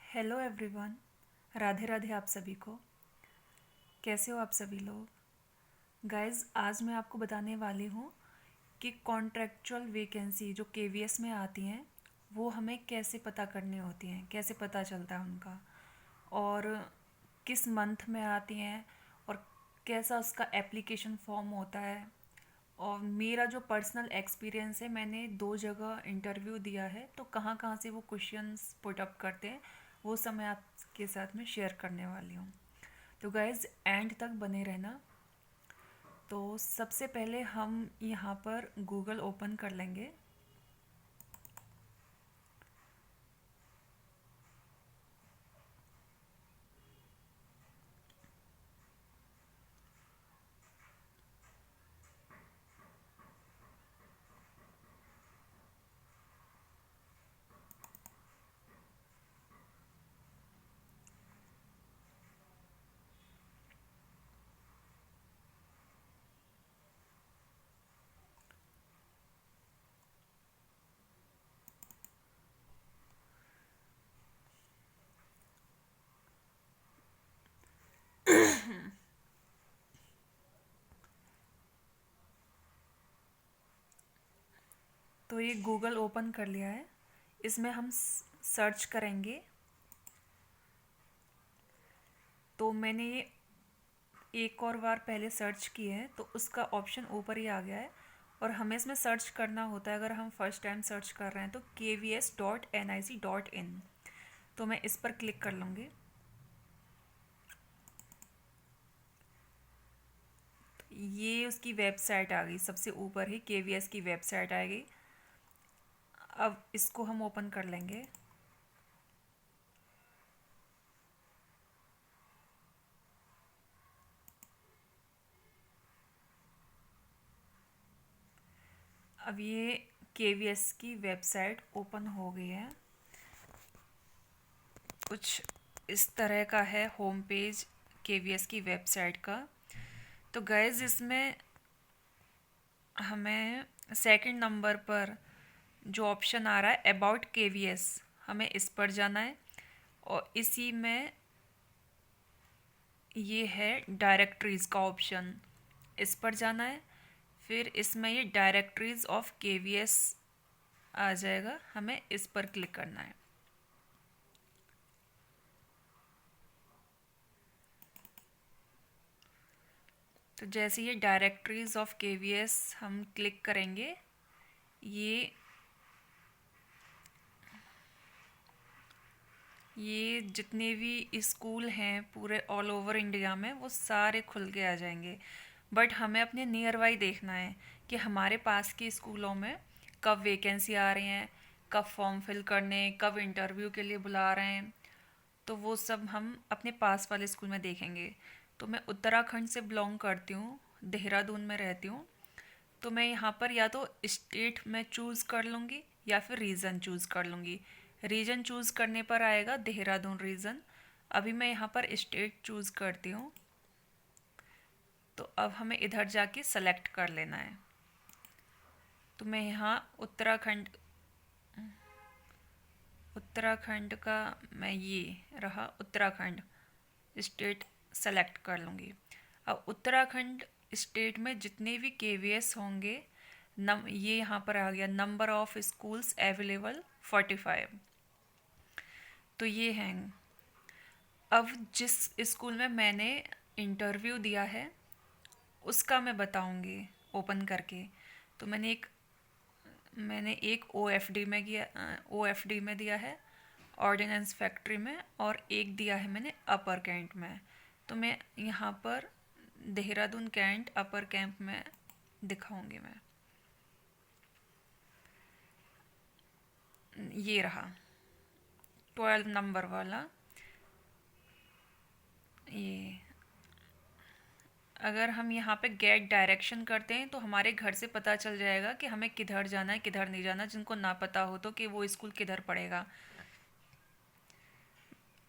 Hello everyone. Radhe Radhe आप सभी को। कैसे हो आप सभी लोग? गाइस, आज मैं आपको बताने वाली हूँ कि कॉन्ट्रेक्चुअल वैकेंसी जो केवीएस में आती हैं वो हमें कैसे पता करनी होती हैं, कैसे पता चलता है उनका, और किस मंथ में आती हैं, और कैसा उसका एप्लीकेशन फॉर्म होता है। और मेरा जो पर्सनल एक्सपीरियंस है, मैंने 2 जगह इंटरव्यू दिया है, तो कहाँ कहाँ से वो क्वेश्चंस पुट अप करते हैं वो सब मैं आपके साथ में शेयर करने वाली हूँ। तो गाइज, एंड तक बने रहना। तो सबसे पहले हम यहाँ पर गूगल ओपन कर लेंगे। तो ये गूगल ओपन कर लिया है। इसमें हम सर्च करेंगे। तो मैंने ये एक और बार पहले सर्च किए है, तो उसका ऑप्शन ऊपर ही आ गया है। और हमें इसमें सर्च करना होता है, अगर हम फर्स्ट टाइम सर्च कर रहे हैं तो kvs.nic.in। तो मैं इस पर क्लिक कर लूँगी। ये उसकी वेबसाइट आ गई, सबसे ऊपर ही केवीएस की वेबसाइट आ गई। अब इसको हम ओपन कर लेंगे। अब ये केवीएस की वेबसाइट ओपन हो गई है। कुछ इस तरह का है होम पेज केवीएस की वेबसाइट का। तो गैस, इसमें हमें सेकंड नंबर पर जो ऑप्शन आ रहा है अबाउट केवीएस, हमें इस पर जाना है। और इसी में ये है डायरेक्टरीज का ऑप्शन, इस पर जाना है। फिर इसमें ये डायरेक्टरीज ऑफ केवीएस आ जाएगा, हमें इस पर क्लिक करना है। तो जैसे ये डायरेक्टरीज ऑफ केवीएस हम क्लिक करेंगे, ये ये जितने भी स्कूल हैं पूरे ऑल ओवर इंडिया में, वो सारे खुल के आ जाएंगे। बट हमें अपने नियर बाई देखना है कि हमारे पास के स्कूलों में कब वैकेंसी आ रही हैं, कब फॉर्म फिल करने, कब इंटरव्यू के लिए बुला रहे हैं। तो वो सब हम अपने पास वाले स्कूल में देखेंगे। तो मैं उत्तराखंड से बिलोंग करती हूँ, देहरादून में रहती हूँ। तो मैं यहाँ पर या तो स्टेट में चूज़ कर लूँगी या फिर रीज़न चूज़ कर लूँगी। रीजन चूज़ करने पर आएगा देहरादून रीजन। अभी मैं यहाँ पर स्टेट चूज़ करती हूँ। तो अब हमें इधर जाके सेलेक्ट कर लेना है। तो मैं यहाँ उत्तराखंड उत्तराखंड का, मैं ये रहा उत्तराखंड स्टेट सेलेक्ट कर लूँगी। अब उत्तराखंड स्टेट में जितने भी केवीएस होंगे, ये यहाँ पर आ गया नंबर ऑफ स्कूल्स अवेलेबल 45। तो ये हैं। अब जिस स्कूल में मैंने इंटरव्यू दिया है उसका मैं बताऊंगी ओपन करके। तो मैंने एक ओएफडी में किया, ओएफडी में दिया है, ऑर्डिनेंस फैक्ट्री में, और एक दिया है मैंने अपर कैंट में। तो मैं यहाँ पर देहरादून कैंट अपर कैंप में दिखाऊंगी। मैं ये रहा 12 नंबर वाला। ये अगर हम यहाँ पे गेट डायरेक्शन करते हैं तो हमारे घर से पता चल जाएगा कि हमें किधर जाना है, किधर नहीं जाना, जिनको ना पता हो तो कि वो स्कूल किधर पड़ेगा।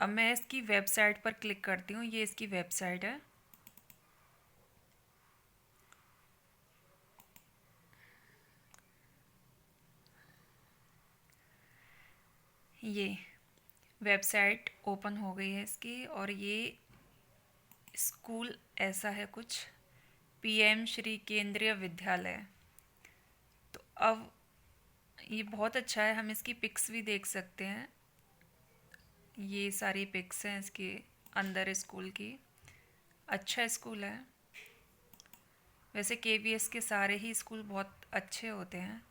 अब मैं इसकी वेबसाइट पर क्लिक करती हूँ, ये इसकी वेबसाइट है। ये वेबसाइट ओपन हो गई है इसकी, और ये स्कूल ऐसा है कुछ, पीएम श्री केंद्रीय विद्यालय। तो अब ये बहुत अच्छा है, हम इसकी पिक्स भी देख सकते हैं। ये सारी पिक्स हैं इसके अंदर स्कूल की। अच्छा स्कूल है। वैसे केवीएस के सारे ही स्कूल बहुत अच्छे होते हैं।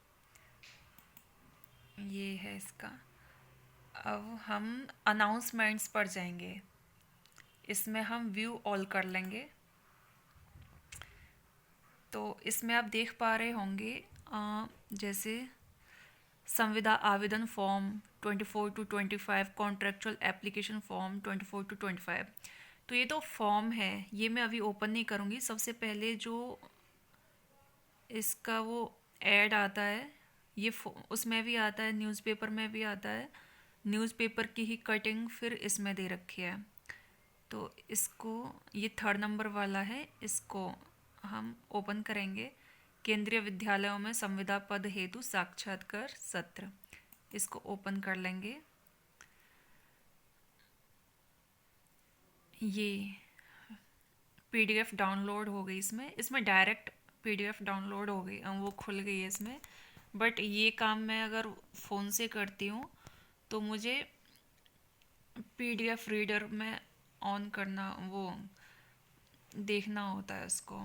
ये है इसका। अब हम अनाउंसमेंट्स पर जाएंगे। इसमें हम व्यू ऑल कर लेंगे। तो इसमें आप देख पा रहे होंगे जैसे संविदा आवेदन form 24 to 25, contractual application form 24 to 25। तो ये तो फॉर्म है, ये मैं अभी ओपन नहीं करूँगी। सबसे पहले जो इसका वो ऐड आता है, ये उसमें भी आता है, न्यूज़पेपर में भी आता है। न्यूज़पेपर की ही कटिंग फिर इसमें दे रखी है। तो इसको, ये 3rd नंबर वाला है, इसको हम ओपन करेंगे। केंद्रीय विद्यालयों में संविदा पद हेतु साक्षात्कार सत्र, इसको ओपन कर लेंगे। ये पीडीएफ डाउनलोड हो गई इसमें डायरेक्ट पीडीएफ डाउनलोड हो गई, वो खुल गई है इसमें। बट ये काम मैं अगर फ़ोन से करती हूँ तो मुझे पीडीएफ रीडर में ऑन करना, वो देखना होता है उसको।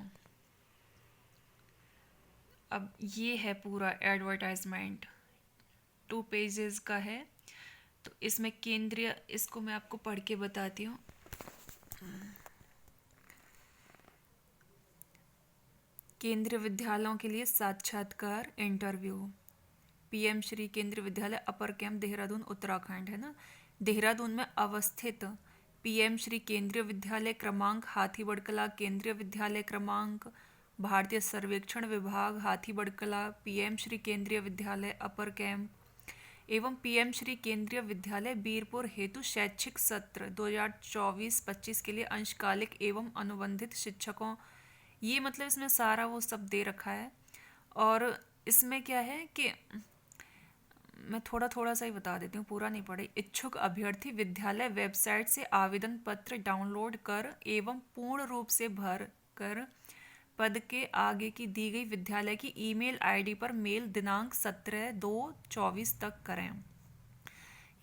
अब ये है पूरा एडवर्टाइजमेंट, 2 पेजेस का है। तो इसमें केंद्रीय, इसको मैं आपको पढ़ के बताती हूँ। केंद्रीय विद्यालयों के लिए साक्षात्कार इंटरव्यू, पीएम श्री केंद्रीय विद्यालय अपर कैंप देहरादून उत्तराखंड है ना, देहरादून में अवस्थित पीएम श्री केंद्रीय विद्यालय क्रमांक हाथीबड़कला, केंद्रीय विद्यालय क्रमांक भारतीय सर्वेक्षण विभाग हाथीबड़कला, पीएम श्री केंद्रीय विद्यालय अपर कैंप एवं पीएम श्री केंद्रीय विद्यालय बीरपुर हेतु शैक्षिक सत्र 2024-25 के लिए अंशकालिक एवं अनुबंधित शिक्षकों, ये मतलब इसमें सारा वो सब दे रखा है। और इसमें क्या है कि मैं थोड़ा थोड़ा सा ही बता देती हूँ, पूरा नहीं पढ़ी। इच्छुक अभ्यर्थी विद्यालय वेबसाइट से आवेदन पत्र डाउनलोड कर एवं पूर्ण रूप से भर कर पद के आगे की दी गई विद्यालय की ईमेल आईडी पर मेल दिनांक 17/2/24 तक करें।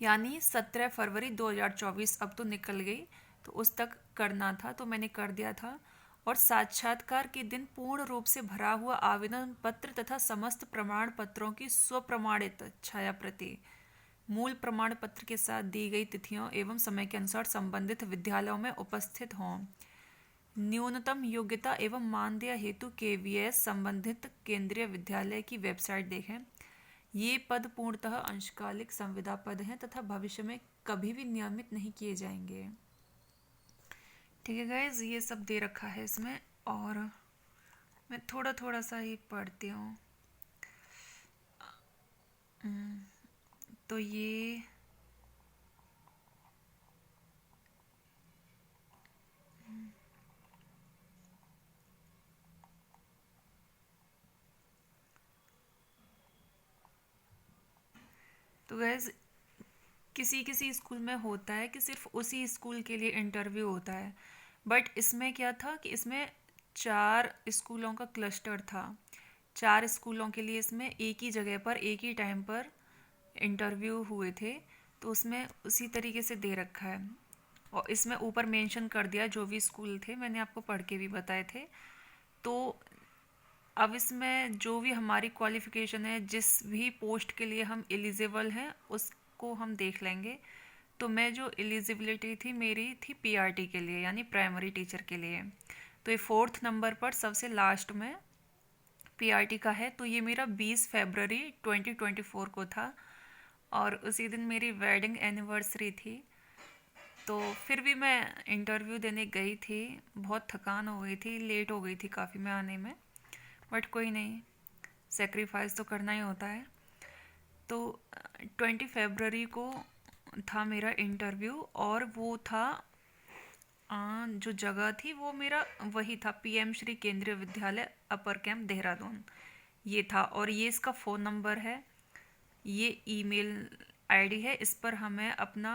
यानी 17 फरवरी 2024 अब तो निकल गई, तो उस तक करना था, तो मैंने कर दिया था। और साक्षात्कार के दिन पूर्ण रूप से भरा हुआ आवेदन पत्र तथा समस्त प्रमाण पत्रों की स्वप्रमाणित छाया प्रति मूल प्रमाण पत्र के साथ दी गई तिथियों एवं समय के अनुसार संबंधित विद्यालयों में उपस्थित हों। न्यूनतम योग्यता एवं मानदेय हेतु केवीएस संबंधित केंद्रीय विद्यालय की वेबसाइट देखें। ये पद पूर्णतः अंशकालिक संविदा पद हैं तथा भविष्य में कभी भी नियमित नहीं किए जाएंगे। ठीक है गाइज, ये सब दे रखा है इसमें, और मैं थोड़ा थोड़ा सा ही पढ़ती हूँ। तो ये तो गैस किसी किसी स्कूल में होता है कि सिर्फ उसी स्कूल के लिए इंटरव्यू होता है, बट इसमें क्या था कि इसमें 4 स्कूलों का क्लस्टर था। 4 स्कूलों के लिए इसमें एक ही जगह पर एक ही टाइम पर इंटरव्यू हुए थे, तो उसमें उसी तरीके से दे रखा है। और इसमें ऊपर मेंशन कर दिया जो भी स्कूल थे, मैंने आपको पढ़ के भी बताए थे। तो अब इसमें जो भी हमारी क्वालिफ़िकेशन है, जिस भी पोस्ट के लिए हम एलिजिबल हैं, उसको हम देख लेंगे। तो मैं जो एलिजिबिलिटी थी मेरी थी पीआरटी के लिए, यानी प्राइमरी टीचर के लिए। तो ये 4th नंबर पर सबसे लास्ट में पीआरटी का है। तो ये मेरा 20 फरवरी 2024 को था, और उसी दिन मेरी वेडिंग एनिवर्सरी थी। तो फिर भी मैं इंटरव्यू देने गई थी। बहुत थकान हो गई थी, लेट हो गई थी काफ़ी मैं आने में, बट कोई नहीं, सेक्रीफाइस तो करना ही होता है। तो 20 फरवरी को था मेरा इंटरव्यू, और वो था जो जगह थी वो मेरा वही था, पीएम श्री केंद्रीय विद्यालय अपर कैंप देहरादून, ये था। और ये इसका फ़ोन नंबर है, ये ईमेल आईडी है, इस पर हमें अपना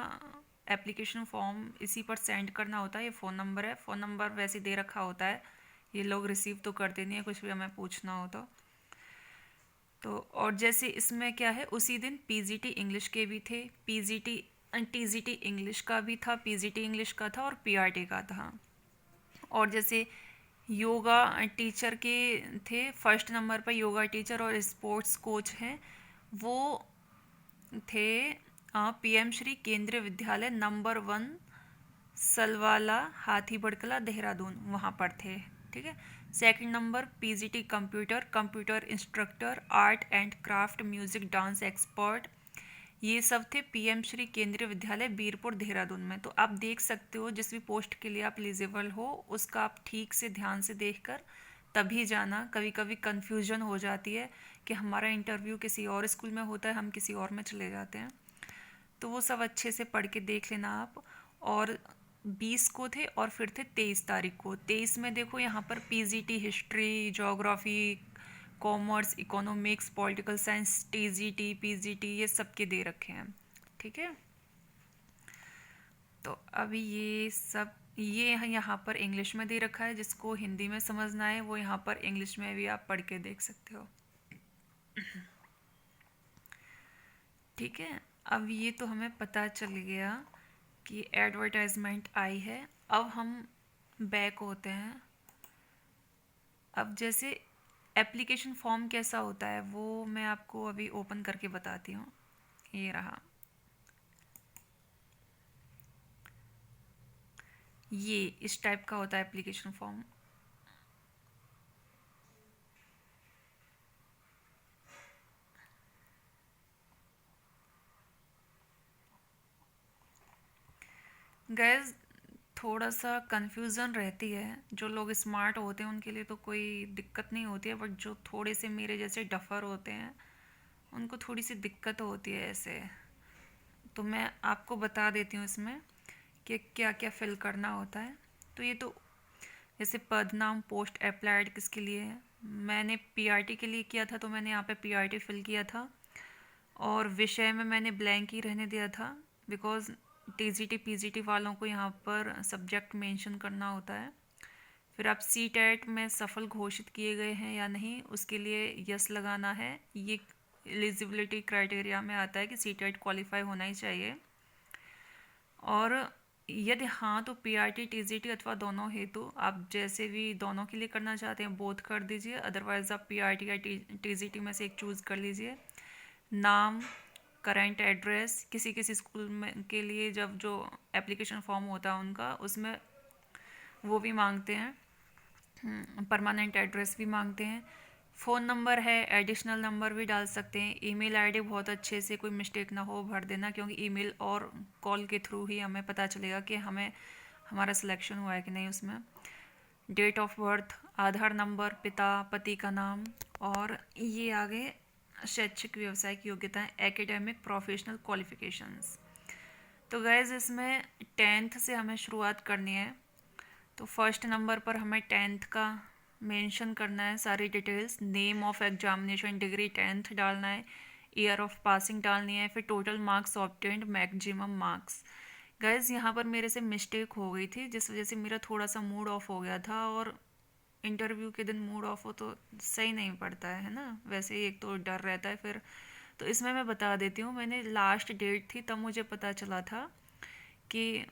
एप्लीकेशन फॉर्म इसी पर सेंड करना होता है। ये फ़ोन नंबर है, फ़ोन नंबर वैसे दे रखा होता है, ये लोग रिसीव तो करते नहीं है कुछ भी हमें पूछना हो तो। और जैसे इसमें क्या है, उसी दिन पीजीटी इंग्लिश के भी थे, पीजीटी टीजीटी इंग्लिश का भी था, पीजीटी इंग्लिश का था और पीआरटी का था। और जैसे योगा टीचर के थे, फर्स्ट नंबर पर योगा टीचर और स्पोर्ट्स कोच हैं, वो थे पीएम श्री केंद्रीय विद्यालय नंबर 1 सलवाला हाथी बड़कला देहरादून, वहाँ पर थे। ठीक है। Second number PGT computer, computer instructor, art and craft, music, dance expert, ये सब थे पीएम श्री केंद्रीय विद्यालय बीरपुर देहरादून में। तो आप देख सकते हो जिस भी पोस्ट के लिए आप एलिजिबल हो उसका आप ठीक से ध्यान से देखकर तभी जाना। कभी कभी कंफ्यूजन हो जाती है कि हमारा इंटरव्यू किसी और स्कूल में होता है, हम किसी और में चले जाते हैं, तो वो सब अच्छे से पढ़ के देख लेना आप। और 20 को थे और फिर थे 23 तारीख को। 23 में देखो यहाँ पर PGT history, geography, commerce, economics, political science, TGT, PGT, ये सब के दे रखे हैं। ठीक है। तो अभी ये सब ये यहाँ पर इंग्लिश में दे रखा है, जिसको हिंदी में समझना है वो यहाँ पर इंग्लिश में भी आप पढ़ के देख सकते हो। ठीक है। अब ये तो हमें पता चल गया कि एडवर्टाइजमेंट आई है। अब हम बैक होते हैं। अब जैसे एप्लीकेशन फॉर्म कैसा होता है वो मैं आपको अभी ओपन करके बताती हूँ। ये रहा, ये इस टाइप का होता है एप्लीकेशन फॉर्म। गैस थोड़ा सा कन्फ्यूज़न रहती है, जो लोग स्मार्ट होते हैं उनके लिए तो कोई दिक्कत नहीं होती है, बट जो थोड़े से मेरे जैसे डफर होते हैं उनको थोड़ी सी दिक्कत होती है ऐसे। तो मैं आपको बता देती हूँ इसमें कि क्या क्या फिल करना होता है। तो ये तो जैसे पद नाम, पोस्ट अप्लाइड किसके लिए है, मैंने पीआरटी के लिए किया था तो मैंने यहाँ पे पीआरटी फिल किया था। और विषय में मैंने ब्लैंक ही रहने दिया था, बिकॉज टीजीटी पीजीटी वालों को यहाँ पर सब्जेक्ट मेंशन करना होता है। फिर आप सी टेट में सफल घोषित किए गए हैं या नहीं, उसके लिए यस लगाना है। ये एलिजिबिलिटी क्राइटेरिया में आता है कि सी टेट क्वालिफाई होना ही चाहिए। और यदि हाँ तो पीआरटी टीजीटी अथवा दोनों हेतु आप जैसे भी दोनों के लिए करना चाहते हैं बोथ कर दीजिए, अदरवाइज़ आप पीआरटी या टीजीटी में से एक चूज़ कर लीजिए। नाम, करेंट एड्रेस, किसी किसी स्कूल में के लिए जब जो एप्लीकेशन फॉर्म होता है उनका उसमें वो भी मांगते हैं, परमानेंट एड्रेस भी मांगते हैं। फ़ोन नंबर है, एडिशनल नंबर भी डाल सकते हैं। ईमेल आईडी बहुत अच्छे से कोई मिस्टेक ना हो भर देना, क्योंकि ईमेल और कॉल के थ्रू ही हमें पता चलेगा कि हमें हमारा सिलेक्शन हुआ है कि नहीं उसमें। Date of birth, Aadhaar number, पिता पति का नाम, और ये आगे शैक्षिक व्यवसायिक योग्यताएं, एकेडमिक प्रोफेशनल क्वालिफिकेशंस। तो गैज़ इसमें 10th से हमें शुरुआत करनी है। तो फर्स्ट नंबर पर हमें 10th का मेंशन करना है, सारी details. Name of examination, degree 10th डालना है, ईयर ऑफ पासिंग डालनी है, फिर total marks obtained, maximum marks. Guys यहाँ पर मेरे से मिस्टेक हो गई थी, जिस वजह से मेरा थोड़ा सा मूड ऑफ हो गया था। और इंटरव्यू के दिन मूड ऑफ हो तो सही नहीं पड़ता है ना, वैसे ही एक तो डर रहता है फिर। तो इसमें मैं बता देती हूँ, मैंने लास्ट डेट थी तब मुझे पता चला था कि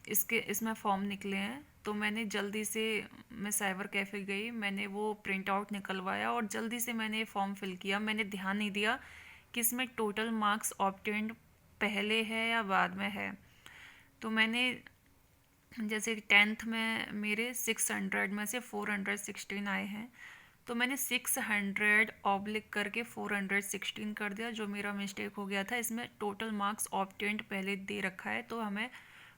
इसमें फॉर्म निकले हैं। तो मैंने जल्दी से, मैं साइबर कैफ़े गई, मैंने वो प्रिंट आउट निकलवाया और जल्दी से मैंने फॉर्म फिल किया। मैंने ध्यान नहीं दिया कि इसमें टोटल मार्क्स ऑब्टेंड पहले है या बाद में है। तो मैंने जैसे 10th में मेरे 600 में से 416 आए हैं, तो मैंने 600 ऑब्लिक करके 416 कर दिया, जो मेरा मिस्टेक हो गया था। इसमें टोटल मार्क्स ऑब्टेंड पहले दे रखा है, तो हमें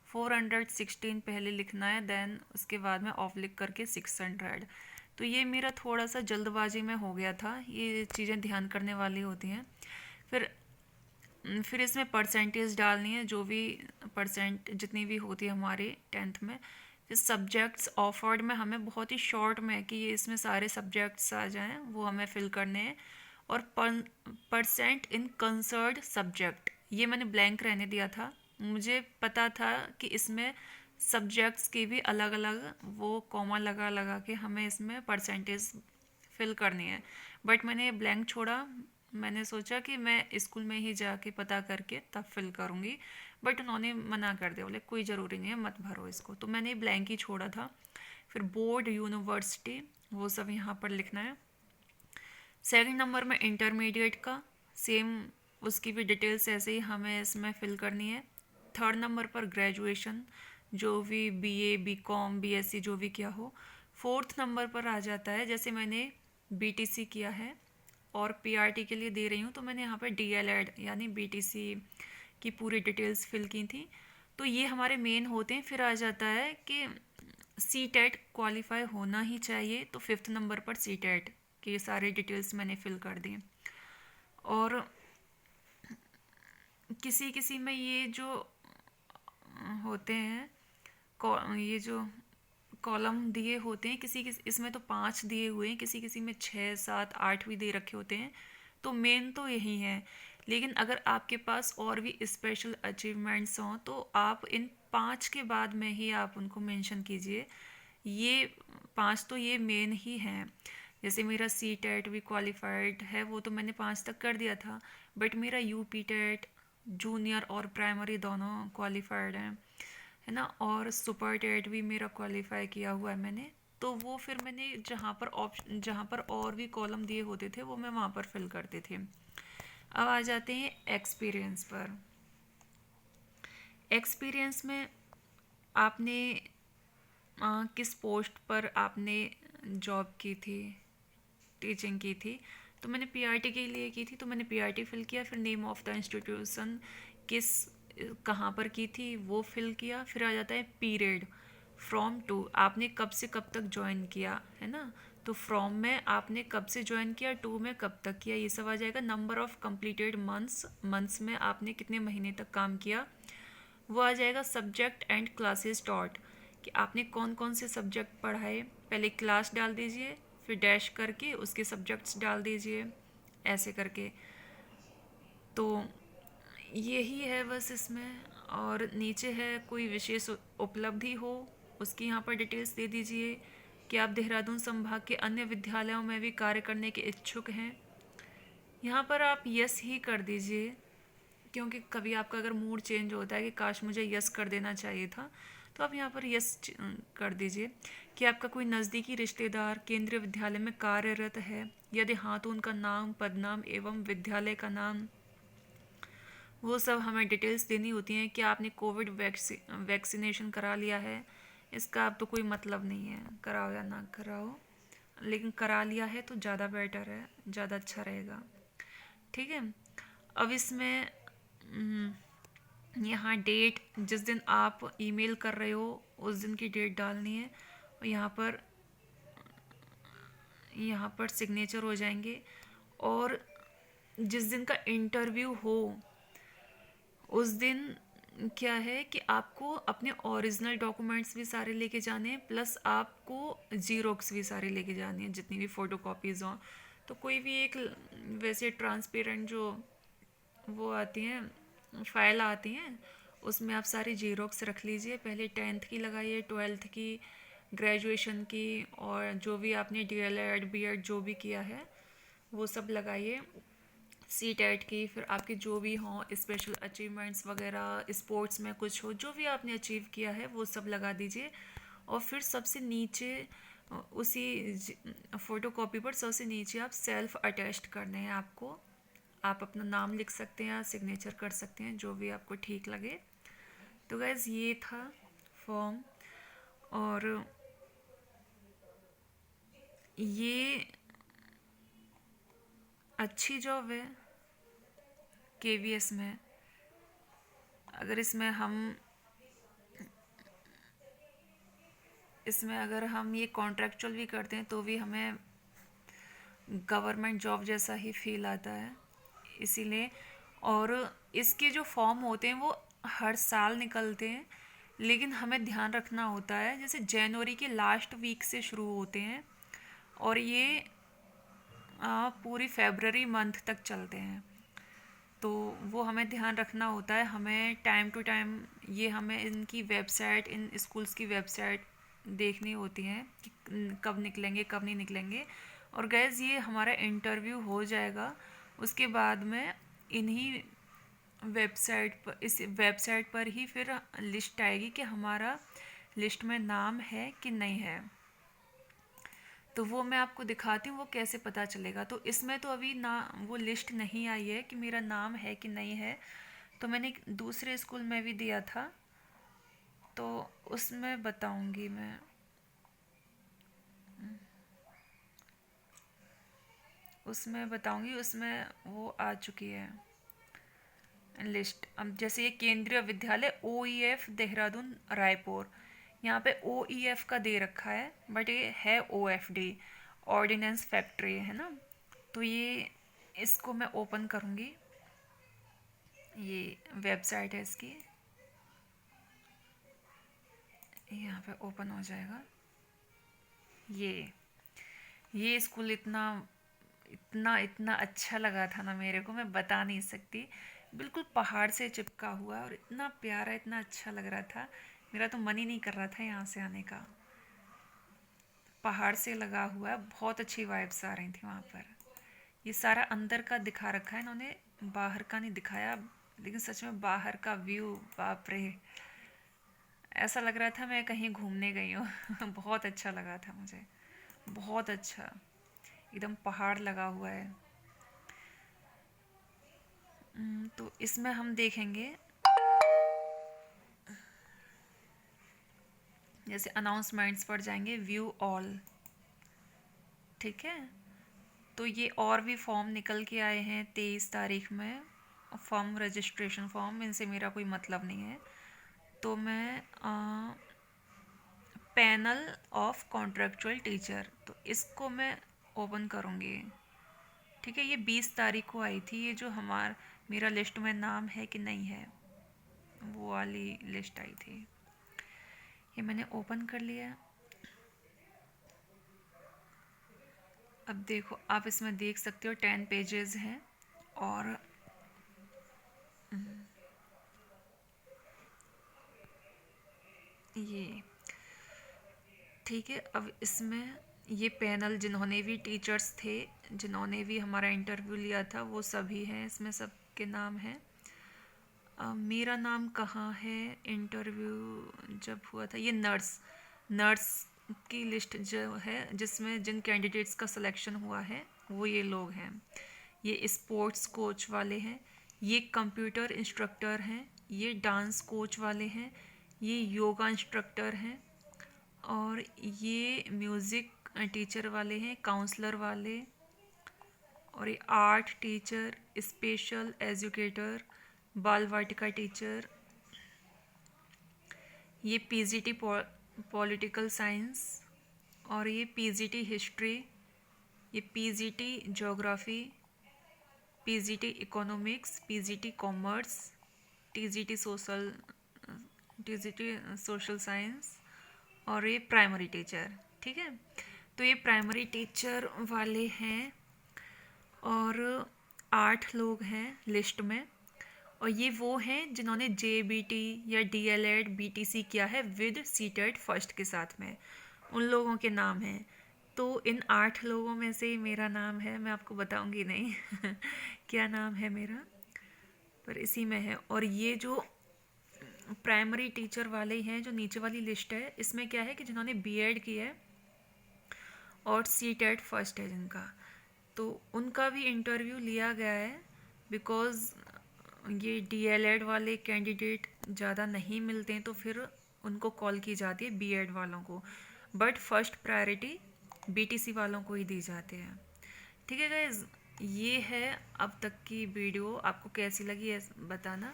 416 पहले लिखना है, देन उसके बाद में ऑब्लिक करके 600। तो ये मेरा थोड़ा सा जल्दबाजी में हो गया था, ये चीज़ें ध्यान करने वाली होती हैं। फिर इसमें परसेंटेज डालनी है, जो भी परसेंट जितनी भी होती है हमारे 10th में। फिर सब्जेक्ट्स ऑफर्ड में हमें बहुत ही शॉर्ट में कि ये इसमें सारे सब्जेक्ट्स आ जाएं वो हमें फिल करने हैं। और परसेंट इन कंसर्ड सब्जेक्ट, ये मैंने ब्लैंक रहने दिया था, मुझे पता था कि इसमें सब्जेक्ट्स की भी अलग अलग वो कॉमा लगा लगा के हमें इसमें परसेंटेज फिल करनी है, बट मैंने ब्लैंक छोड़ा। मैंने सोचा कि मैं स्कूल में ही जाके पता करके तब फिल करूँगी, बट उन्होंने मना कर दिया, बोले कोई ज़रूरी नहीं है, मत भरो इसको, तो मैंने ब्लैंक ही छोड़ा था। फिर बोर्ड, यूनिवर्सिटी, वो सब यहाँ पर लिखना है। सेकंड नंबर में इंटरमीडिएट का सेम, उसकी भी डिटेल्स ऐसे ही हमें इसमें फिल करनी है। थर्ड नंबर पर ग्रेजुएशन, जो भी बीए, बीकॉम, बीएससी जो भी किया हो। फोर्थ नंबर पर आ जाता है, जैसे मैंने बीटीसी किया है और पीआरटी के लिए दे रही हूँ, तो मैंने यहाँ पे डीएलएड यानी बीटीसी की पूरी डिटेल्स फिल की थी। तो ये हमारे मेन होते हैं। फिर आ जाता है कि सी टेट क्वालिफाई होना ही चाहिए, तो फिफ्थ नंबर पर सी टेट की सारे डिटेल्स मैंने फिल कर दी। और किसी किसी में ये जो होते हैं, ये जो कॉलम दिए होते हैं, किसी किसी इसमें तो 5 दिए हुए हैं, किसी किसी में 6, 7, 8 भी दे रखे होते हैं। तो मेन तो यही है, लेकिन अगर आपके पास और भी स्पेशल अचीवमेंट्स हों तो आप इन 5 के बाद में ही आप उनको मेंशन कीजिए। ये 5 तो ये मेन ही हैं। जैसे मेरा सी टेट भी क्वालिफाइड है, वो तो मैंने 5 तक कर दिया था, बट मेरा यूपी टेट जूनियर और प्राइमरी दोनों क्वालिफाइड हैं, है ना, और सुपर टेट भी मेरा क्वालिफाई किया हुआ है मैंने। तो वो फिर मैंने जहाँ पर और भी कॉलम दिए होते थे वो मैं वहाँ पर फिल करते थे। अब आ जाते हैं एक्सपीरियंस पर। एक्सपीरियंस में आपने किस पोस्ट पर आपने जॉब की थी, टीचिंग की थी। तो मैंने पीआरटी के लिए की थी, तो मैंने पीआरटी फिल किया। फिर नेम ऑफ द इंस्टीट्यूशन, किस कहाँ पर की थी वो फिल किया। फिर आ जाता है पीरियड, फ्रॉम टू, आपने कब से कब तक ज्वाइन किया, है ना। तो फ्रॉम में आपने कब से ज्वाइन किया, टू में कब तक किया, ये सब आ जाएगा। Number of completed months, months में आपने कितने महीने तक काम किया, वो आ जाएगा। सब्जेक्ट एंड क्लासेस टॉट, कि आपने कौन कौन से सब्जेक्ट पढ़ाए, पहले क्लास डाल दीजिए, फिर डैश करके उसके सब्जेक्ट्स डाल दीजिए, ऐसे करके। तो यही है बस इसमें। और नीचे है कोई विशेष उपलब्धि हो, उसकी यहाँ पर डिटेल्स दे दीजिए कि आप देहरादून संभाग के अन्य विद्यालयों में भी कार्य करने के इच्छुक हैं। यहाँ पर आप यस ही कर दीजिए, क्योंकि कभी आपका अगर मूड चेंज होता है कि काश मुझे यस कर देना चाहिए था, तो आप यहाँ पर यस कर दीजिए। कि आपका कोई नज़दीकी रिश्तेदार केंद्रीय विद्यालय में कार्यरत है, यदि हाँ तो उनका नाम, पदनाम एवं विद्यालय का नाम, वो सब हमें डिटेल्स देनी होती हैं। कि आपने कोविड वैक्सीनेशन करा लिया है, इसका अब तो कोई मतलब नहीं है कराओ या ना कराओ, लेकिन करा लिया है तो ज़्यादा बेटर है, ज़्यादा अच्छा रहेगा। ठीक है। अब इसमें यहाँ डेट, जिस दिन आप ईमेल कर रहे हो उस दिन की डेट डालनी है, और यहाँ पर सिग्नेचर हो जाएंगे। और जिस दिन का इंटरव्यू हो उस दिन क्या है कि आपको अपने ओरिजिनल डॉक्यूमेंट्स भी सारे लेके जाने हैं, प्लस आपको जीरोक्स भी सारे लेके जाने हैं, जितनी भी फ़ोटो कॉपीज़ हों। तो कोई भी एक वैसे ट्रांसपेरेंट जो वो आती हैं, फाइल आती हैं, उसमें आप सारी जीरोक्स रख लीजिए। पहले 10th की लगाइए, 12th की, ग्रेजुएशन की, और जो भी आपने डीएलएड बीएड जो भी किया है वो सब लगाइए। सी टेट की, फिर आपके जो भी हों स्पेशल अचीवमेंट्स वगैरह, स्पोर्ट्स में कुछ हो, जो भी आपने अचीव किया है वो सब लगा दीजिए। और फिर सबसे नीचे उसी फ़ोटो कॉपी पर सबसे नीचे आप सेल्फ अटैच्ड करने हैं आपको। आप अपना नाम लिख सकते हैं या सिग्नेचर कर सकते हैं, जो भी आपको ठीक लगे। तो गैस ये था फॉर्म। और ये अच्छी जॉब है केवीएस में। अगर इसमें अगर हम ये कॉन्ट्रैक्चुअल भी करते हैं तो भी हमें गवर्नमेंट जॉब जैसा ही फील आता है, इसीलिए। और इसके जो फॉर्म होते हैं वो हर साल निकलते हैं, लेकिन हमें ध्यान रखना होता है, जैसे जनवरी के लास्ट वीक से शुरू होते हैं और ये पूरी फरवरी मंथ तक चलते हैं। तो वो हमें ध्यान रखना होता है, हमें टाइम टू टाइम ये हमें इनकी वेबसाइट, इन स्कूल्स की वेबसाइट देखनी होती हैं कि कब निकलेंगे कब नहीं निकलेंगे। और गैस ये हमारा इंटरव्यू हो जाएगा, उसके बाद में इन्हीं वेबसाइट पर, इस वेबसाइट पर ही फिर लिस्ट आएगी कि हमारा लिस्ट में नाम है कि नहीं है। तो वो मैं आपको दिखाती हूँ वो कैसे पता चलेगा। तो इसमें तो अभी ना वो लिस्ट नहीं आई है कि मेरा नाम है कि नहीं है। तो मैंने एक दूसरे स्कूल में भी दिया था, तो उसमें बताऊंगी मैं। उसमें बताऊंगी, उसमें वो आ चुकी है लिस्ट। अब जैसे ये केंद्रीय विद्यालय OEF देहरादून रायपुर, यहाँ पे OEF का दे रखा है, बट ये है OFD, ऑर्डिनेंस फैक्ट्री, है ना। तो ये इसको मैं ओपन करूँगी, ये वेबसाइट है इसकी, यहाँ पे ओपन हो जाएगा। ये स्कूल इतना इतना इतना अच्छा लगा था ना मेरे को, मैं बता नहीं सकती। बिल्कुल पहाड़ से चिपका हुआ और इतना प्यारा, इतना अच्छा लग रहा था, मेरा तो मन ही नहीं कर रहा था यहाँ से आने का। पहाड़ से लगा हुआ है, बहुत अच्छी वाइब्स आ रही थी वहाँ पर। ये सारा अंदर का दिखा रखा है इन्होंने, बाहर का नहीं दिखाया। लेकिन सच में बाहर का व्यू, बाप रे, ऐसा लग रहा था मैं कहीं घूमने गई हूँ। बहुत अच्छा लगा था मुझे, बहुत अच्छा, एकदम पहाड़ लगा हुआ है। तो इसमें हम देखेंगे, जैसे अनाउंसमेंट्स पर जाएंगे, व्यू ऑल, ठीक है। तो ये और भी फॉर्म निकल के आए हैं 23 तारीख में, फॉर्म रजिस्ट्रेशन फॉर्म, इनसे मेरा कोई मतलब नहीं है। तो मैं पैनल ऑफ कॉन्ट्रेक्चुअल टीचर, तो इसको मैं ओपन करूँगी, ठीक है। ये 20 तारीख को आई थी, ये जो मेरा लिस्ट में नाम है कि नहीं है, वो वाली लिस्ट आई थी। ये मैंने ओपन कर लिया। अब देखो, आप इसमें देख सकते हो 10 पेजेस हैं, और ये ठीक है। अब इसमें ये पैनल जिन्होंने भी टीचर्स थे, जिन्होंने भी हमारा इंटरव्यू लिया था, वो सभी हैं इसमें, सबके नाम हैं। मेरा नाम कहाँ है, इंटरव्यू जब हुआ था, ये नर्स की लिस्ट जो है, जिसमें जिन कैंडिडेट्स का सिलेक्शन हुआ है वो ये लोग हैं। ये स्पोर्ट्स कोच वाले हैं, ये कंप्यूटर इंस्ट्रक्टर हैं, ये डांस कोच वाले हैं, ये योगा इंस्ट्रक्टर हैं, और ये म्यूज़िक टीचर वाले हैं, काउंसलर वाले, और ये आर्ट टीचर, स्पेशल एजुकेटर, बाल वाटिका टीचर, ये PGT पॉलिटिकल साइंस, और ये PGT हिस्ट्री, ये PGT geography, PGT economics, PGT commerce, TGT social science, और ये प्राइमरी टीचर, ठीक है। तो ये प्राइमरी टीचर वाले हैं, और 8 लोग हैं लिस्ट में। और ये वो हैं जिन्होंने JBT या DLED BTC किया है विद CTET फर्स्ट के साथ में, उन लोगों के नाम हैं। तो इन 8 लोगों में से मेरा नाम है, मैं आपको बताऊंगी नहीं क्या नाम है मेरा, पर इसी में है। और ये जो प्राइमरी टीचर वाले हैं, जो नीचे वाली लिस्ट है, इसमें क्या है कि जिन्होंने B.Ed किया है और CTET फर्स्ट है जिनका, तो उनका भी इंटरव्यू लिया गया है। बिकॉज़ ये DLED वाले कैंडिडेट ज़्यादा नहीं मिलते हैं, तो फिर उनको कॉल की जाती है B.Ed वालों को, बट फर्स्ट प्रायोरिटी BTC वालों को ही दी जाती है, ठीक है गाइज। ये है अब तक की वीडियो, आपको कैसी लगी है बताना।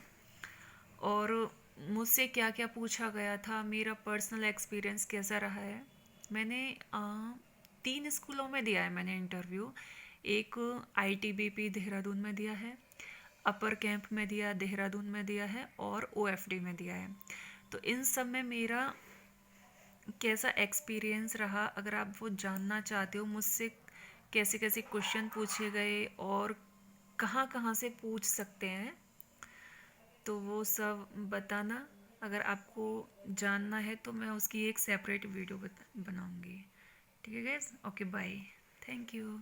और मुझसे क्या क्या पूछा गया था, मेरा पर्सनल एक्सपीरियंस कैसा रहा है। मैंने 3 स्कूलों में दिया है मैंने इंटरव्यू। एक ITBP देहरादून में दिया है, अपर कैंप में दिया, देहरादून में दिया है, और OFD में दिया है। तो इन सब में मेरा कैसा एक्सपीरियंस रहा, अगर आप वो जानना चाहते हो मुझसे, कैसे कैसे क्वेश्चन पूछे गए और कहाँ कहाँ से पूछ सकते हैं, तो वो सब बताना। अगर आपको जानना है तो मैं उसकी एक सेपरेट वीडियो बनाऊंगी। ठीक है guys, okay bye, thank you.